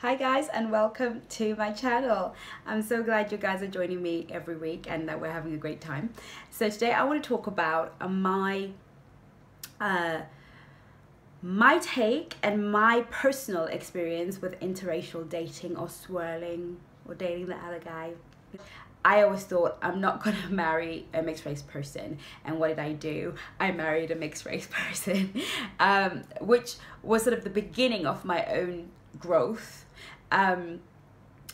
Hi guys, and welcome to my channel. I'm so glad you guys are joining me every week and that we're having a great time. So today I want to talk about my take and my personal experience with interracial dating or swirling or dating the other guy. I always thought I'm not gonna marry a mixed race person, and what did I do? I married a mixed race person, which was sort of the beginning of my own growth.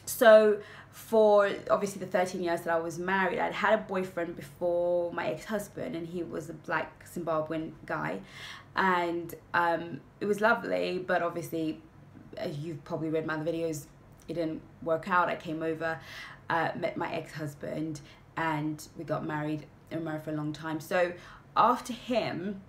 So for obviously the 13 years that I was married, I'd had a boyfriend before my ex-husband, and he was a black Zimbabwean guy, and it was lovely, but obviously, as you've probably read my other videos, it didn't work out. I came over, met my ex-husband, and we got married and were married for a long time. So after him,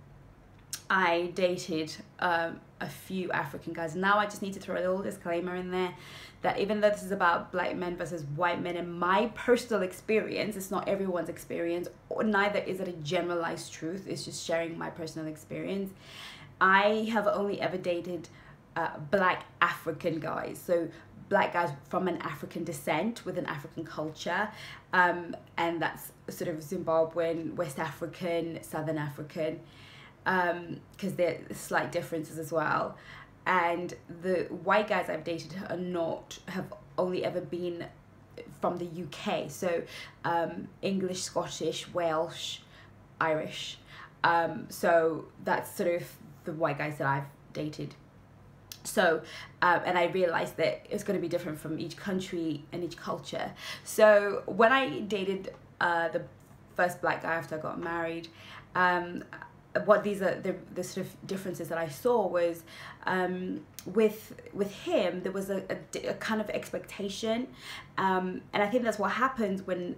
I dated a few African guys. Now I just need to throw a little disclaimer in there that even though this is about black men versus white men and my personal experience, it's not everyone's experience, or neither is it a generalized truth. It's just sharing my personal experience. I have only ever dated black African guys, so black guys from an African descent with an African culture, and that's sort of Zimbabwean, West African, Southern African, because there are slight differences as well. And the white guys I've dated have only ever been from the UK, so English, Scottish, Welsh, Irish, so that's sort of the white guys that I've dated. So and I realized that it's going to be different from each country and each culture. So when I dated the first black guy after I got married, what these are the sort of differences that I saw was with him there was a kind of expectation, and I think that's what happens when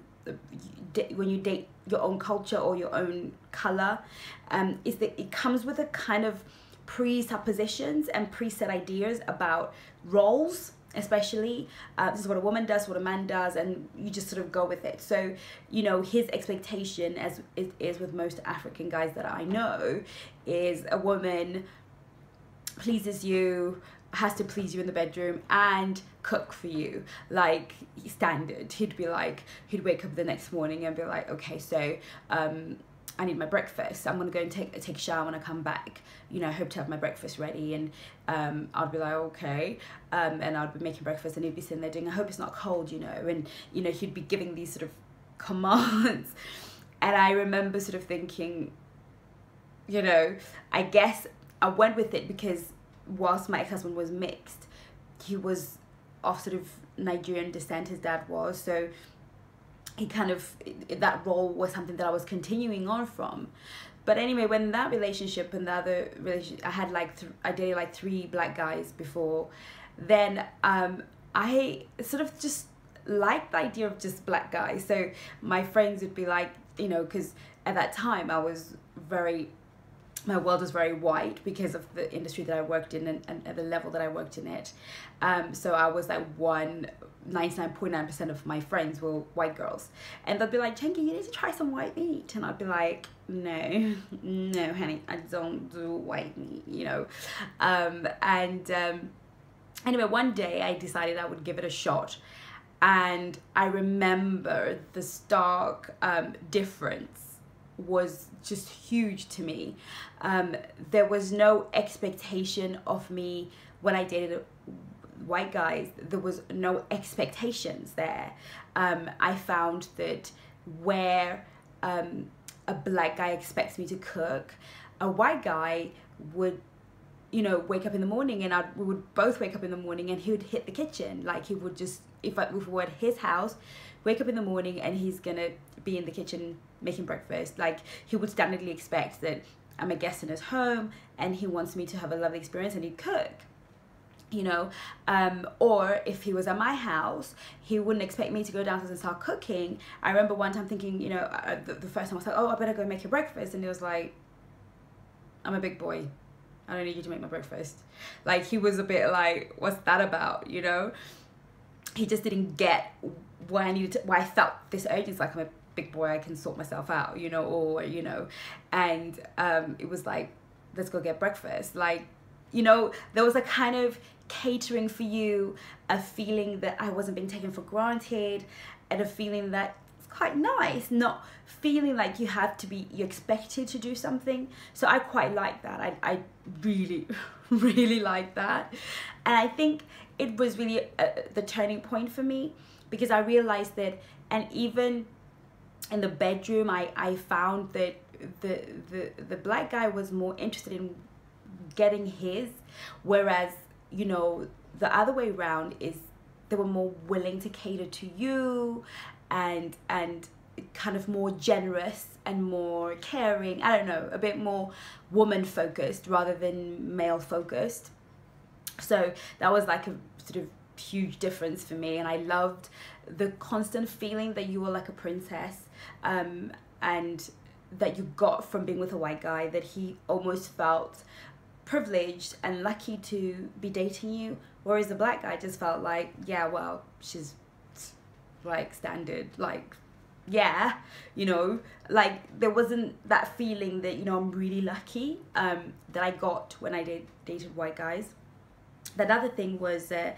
you date your own culture or your own color, is that it comes with a kind of presuppositions and preset ideas about roles, especially this is what a woman does, what a man does, and you just sort of go with it. So you know, his expectation, as it is with most African guys that I know, is a woman pleases you, has to please you in the bedroom and cook for you, like standard. He'd wake up the next morning and be like, okay, so I need my breakfast. I'm gonna go and take a shower when I come back. You know, I hope to have my breakfast ready. And I'd be like, okay. And I'd be making breakfast, and he'd be sitting there doing, I hope it's not cold, you know. And, you know, he'd be giving these sort of commands. And I remember sort of thinking, you know, I guess I went with it because whilst my ex-husband was mixed, he was of sort of Nigerian descent, his dad was. So he kind of, that role was something that I was continuing on from. But anyway, when that relationship and the other relationship, I had I dated like 3 black guys before, then I sort of just liked the idea of just black guys. So my friends would be like, you know, because at that time my world was very white because of the industry that I worked in and the level that I worked in it. So I was like 99.9% of my friends were white girls. And they'd be like, Chengi, you need to try some white meat. And I'd be like, no, honey, I don't do white meat, you know. Anyway, one day I decided I would give it a shot. And I remember the stark difference was just huge to me. There was no expectation of me when I dated white guys. There was no expectations there. I found that where a black guy expects me to cook, a white guy would, you know, wake up in the morning, and we would both wake up in the morning, and he would hit the kitchen. Like, he would just, if we were at his house, wake up in the morning and he's gonna be in the kitchen making breakfast. Like, he would standardly expect that I'm a guest in his home and he wants me to have a lovely experience, and he'd cook, you know. Or if he was at my house, he wouldn't expect me to go downstairs and start cooking. I remember one time thinking, you know, the first time I was like, oh, I better go make your breakfast, and he was like, I'm a big boy, I don't need you to make my breakfast. Like, he was a bit like, what's that about, you know? He just didn't get why I felt this urgency. It's like, I'm a big boy, I can sort myself out, you know, or, you know. And it was like, let's go get breakfast. Like, you know, there was a kind of catering for you, a feeling that I wasn't being taken for granted, and a feeling that it's quite nice, not feeling like you have to be, you're expected to do something. So I quite like that. I really, really like that. And I think it was really the turning point for me, because I realized that, and even in the bedroom, I found that the black guy was more interested in getting his, whereas, you know, the other way around is they were more willing to cater to you, and kind of more generous and more caring. I don't know, a bit more woman focused rather than male focused. So that was like a sort of huge difference for me, and I loved the constant feeling that you were like a princess, and that you got from being with a white guy, that he almost felt privileged and lucky to be dating you, whereas the black guy just felt like, yeah, well, she's like standard, like, yeah, you know, like there wasn't that feeling that, you know, I'm really lucky, that I got when I dated white guys. Another thing was a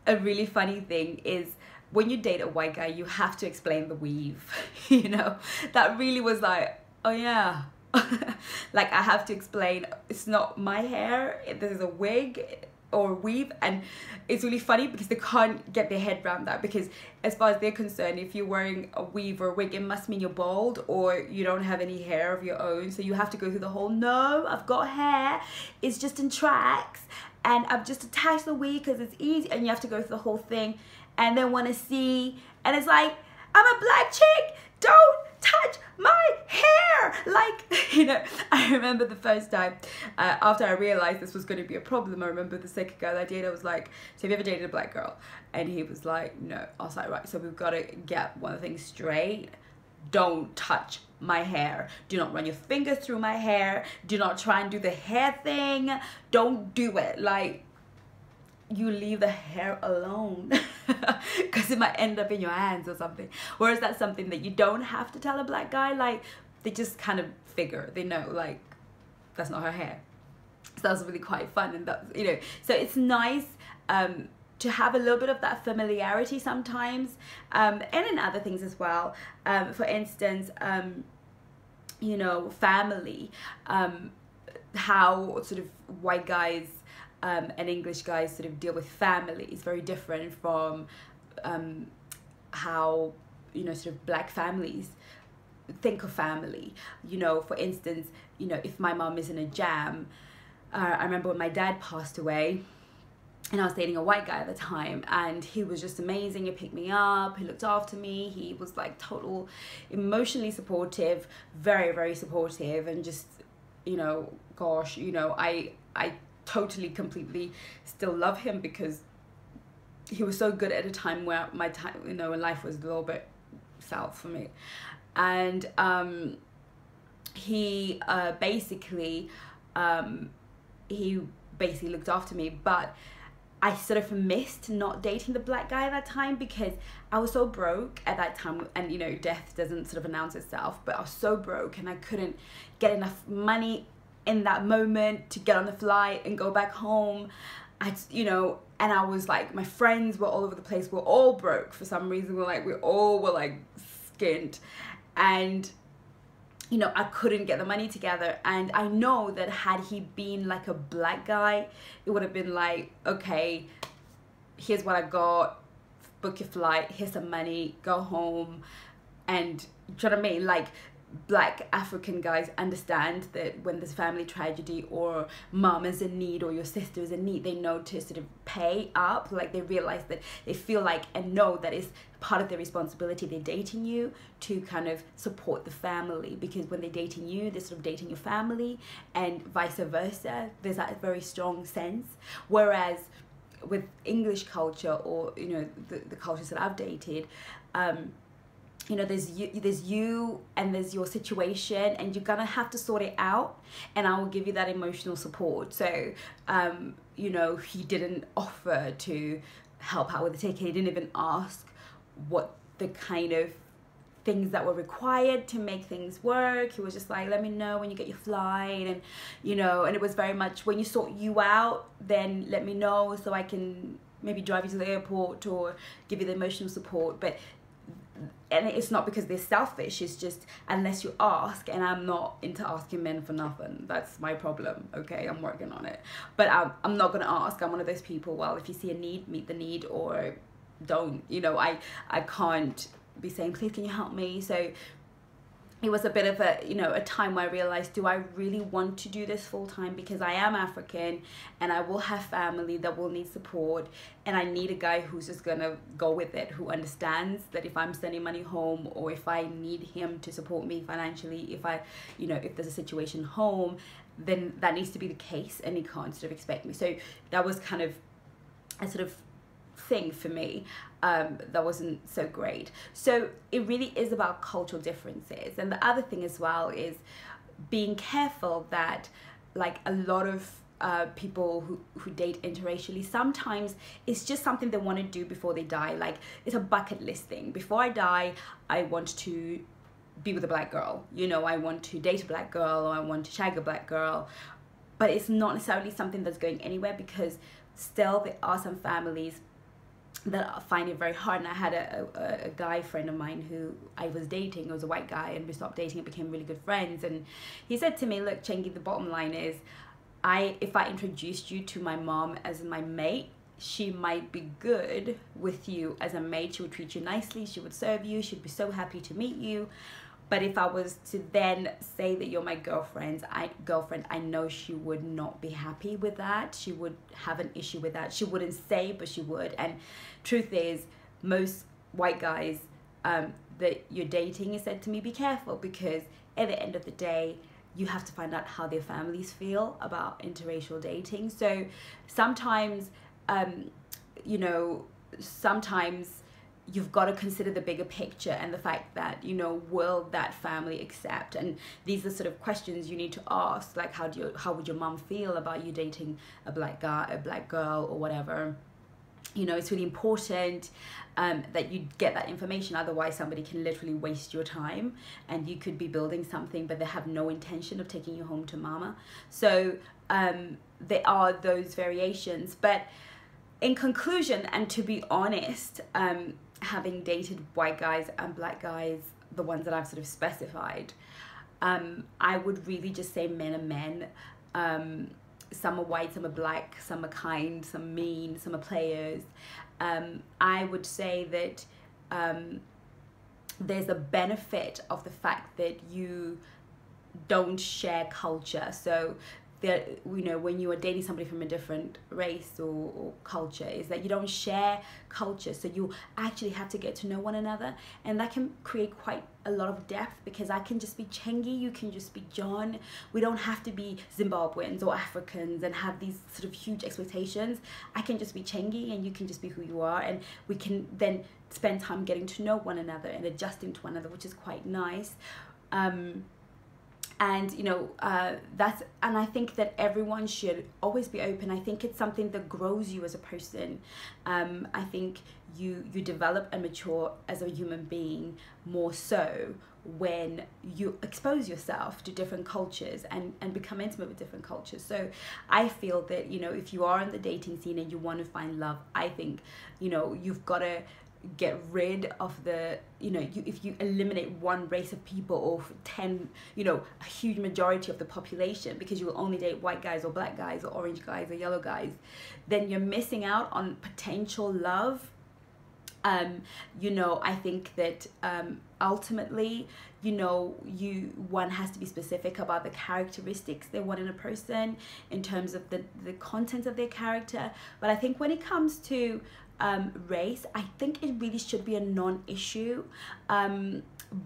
really funny thing is, when you date a white guy, you have to explain the weave. You know, that really was like, oh yeah. Like, I have to explain, it's not my hair, this is a wig or weave. And it's really funny because they can't get their head around that, because as far as they're concerned, if you're wearing a weave or a wig, it must mean you're bald or you don't have any hair of your own. So you have to go through the whole, no, I've got hair, it's just in tracks, and I've just attached the wig because it's easy. And you have to go through the whole thing, and then want to see, and it's like, I'm a black chick, don't touch my hair. Like, you know, I remember the first time, after I realized this was going to be a problem, I remember the second guy that I dated, I was like, so have you ever dated a black girl? And he was like, no. I was like, right, so we've got to get one thing straight. Don't touch my hair. Do not run your fingers through my hair. Do not try and do the hair thing. Don't do it. Like, you leave the hair alone, because it might end up in your hands or something. Whereas that's something that you don't have to tell a black guy. Like, they just kind of figure, they know, like, that's not her hair. So that was really quite fun. And that, you know, so it's nice to have a little bit of that familiarity sometimes, and in other things as well. For instance, you know, family, how sort of white guys and English guys sort of deal with family is very different from how, you know, sort of black families think of family. You know, for instance, you know, if my mom is in a jam, I remember when my dad passed away, and I was dating a white guy at the time, and he was just amazing. He picked me up, he looked after me, he was like total emotionally supportive, very, very supportive, and just, you know, gosh, you know, I totally, completely still love him, because he was so good at a time where my time, you know, when life was a little bit south for me. And he basically looked after me, but I sort of missed not dating the black guy at that time, because I was so broke at that time, and you know, death doesn't sort of announce itself, but I was so broke and I couldn't get enough money in that moment to get on the flight and go back home. You know, and I was like, my friends were all over the place, we're all broke for some reason, we all were like skint, and you know, I couldn't get the money together. And I know that had he been like a black guy, it would have been like, okay, here's what I got, book your flight, here's some money, go home. And do you know what I mean? Like, black African guys understand that when there's family tragedy, or mom is in need, or your sister is in need, they know to sort of pay up. Like, they realize that they feel like and know that it's part of their responsibility, they're dating you, to kind of support the family, because when they're dating you, they're sort of dating your family, and vice versa. There's that very strong sense. Whereas with English culture, or you know, the cultures that I've dated, you know, there's you and there's your situation, and you're gonna have to sort it out, and I will give you that emotional support. So you know, he didn't offer to help out with the ticket, he didn't even ask what the kind of things that were required to make things work. He was just like, let me know when you get your flight, and you know, and it was very much, when you sort you out, then let me know so I can maybe drive you to the airport or give you the emotional support. But and it's not because they're selfish, it's just unless you ask, and I'm not into asking men for nothing. That's my problem, okay? I'm working on it. But I'm not gonna ask. I'm one of those people, well, if you see a need, meet the need, or don't. You know, I can't be saying, please can you help me? So it was a bit of a, you know, a time where I realized, do I really want to do this full time? Because I am African and I will have family that will need support, and I need a guy who's just gonna go with it, who understands that if I'm sending money home, or if I need him to support me financially, if I, you know, if there's a situation home, then that needs to be the case, and he can't sort of expect me. So that was kind of a sort of thing for me that wasn't so great. So it really is about cultural differences. And the other thing as well is being careful that, like, a lot of people who date interracially, sometimes it's just something they want to do before they die. Like, it's a bucket list thing. Before I die, I want to be with a black girl, you know, I want to date a black girl, or I want to shag a black girl. But it's not necessarily something that's going anywhere, because still there are some families that find it very hard. And I had a guy friend of mine who I was dating. It was a white guy, and we stopped dating and became really good friends. And he said to me, look, Chengi, the bottom line is, if I introduced you to my mom as my mate, she might be good with you as a mate. She would treat you nicely, she would serve you, she'd be so happy to meet you. But if I was to then say that you're my girlfriend, I know she would not be happy with that. She would have an issue with that. She wouldn't say, but she would. And truth is, most white guys that you're dating, he said to me, be careful, because at the end of the day, you have to find out how their families feel about interracial dating. So sometimes, you know, sometimes you've got to consider the bigger picture, and the fact that, you know, will that family accept? And these are sort of questions you need to ask, like, how would your mom feel about you dating a black guy, a black girl, or whatever? You know, it's really important that you get that information. Otherwise, somebody can literally waste your time, and you could be building something, but they have no intention of taking you home to mama. So there are those variations. But in conclusion, and to be honest, having dated white guys and black guys, the ones that I've sort of specified, I would really just say men are men. Some are white, some are black, some are kind, some mean, some are players. I would say that there's a benefit of the fact that you don't share culture. So that, you know, when you are dating somebody from a different race or culture, is that you don't share culture, so you actually have to get to know one another, and that can create quite a lot of depth, because I can just be Chengi, you can just be John. We don't have to be Zimbabweans or Africans and have these sort of huge expectations. I can just be Chengi, and you can just be who you are, and we can then spend time getting to know one another and adjusting to one another, which is quite nice. And you know, and I think that everyone should always be open. I think it's something that grows you as a person. I think you develop and mature as a human being more so when you expose yourself to different cultures and become intimate with different cultures. So I feel that, you know, if you are in the dating scene and you want to find love, I think, you know, you've got to get rid of the, you know, if you eliminate one race of people, or 10, you know, a huge majority of the population, because you will only date white guys or black guys or orange guys or yellow guys, then you're missing out on potential love. You know, I think that ultimately, you know, one has to be specific about the characteristics they want in a person in terms of the content of their character. But I think when it comes to race, I think it really should be a non-issue.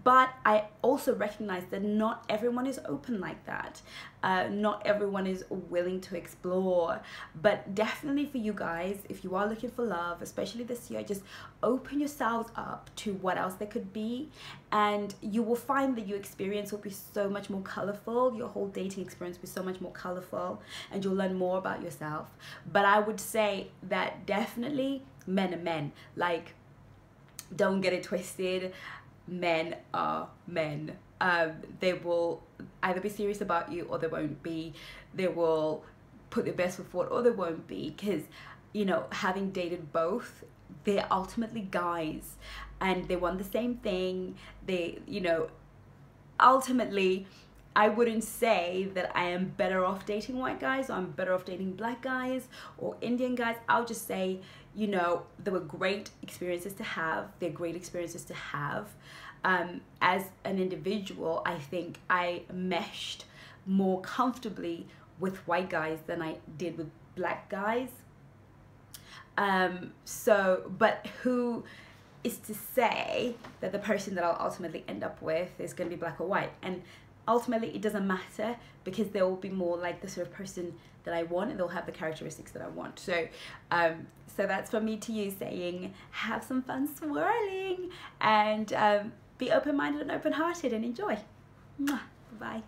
But I also recognize that not everyone is open like that. Not everyone is willing to explore. But definitely for you guys, if you are looking for love, especially this year, just open yourselves up to what else there could be. And you will find that your experience will be so much more colorful. Your whole dating experience will be so much more colorful, and you'll learn more about yourself. But I would say that definitely men are men. Like, don't get it twisted. men are men. They will either be serious about you or they won't be. They will put their best foot forward or they won't be, because, you know, having dated both, they're ultimately guys and they want the same thing. They, you know, ultimately, I wouldn't say that I am better off dating white guys or I'm better off dating black guys or Indian guys. I'll just say, you know, there were great experiences to have. They're great experiences to have. As an individual, I think I meshed more comfortably with white guys than I did with black guys. But who is to say that the person that I'll ultimately end up with is going to be black or white? And ultimately it doesn't matter, because they will be more like the sort of person that I want and they'll have the characteristics that I want. So so that's from me to you, saying have some fun swirling and be open-minded and open-hearted and enjoy. Bye.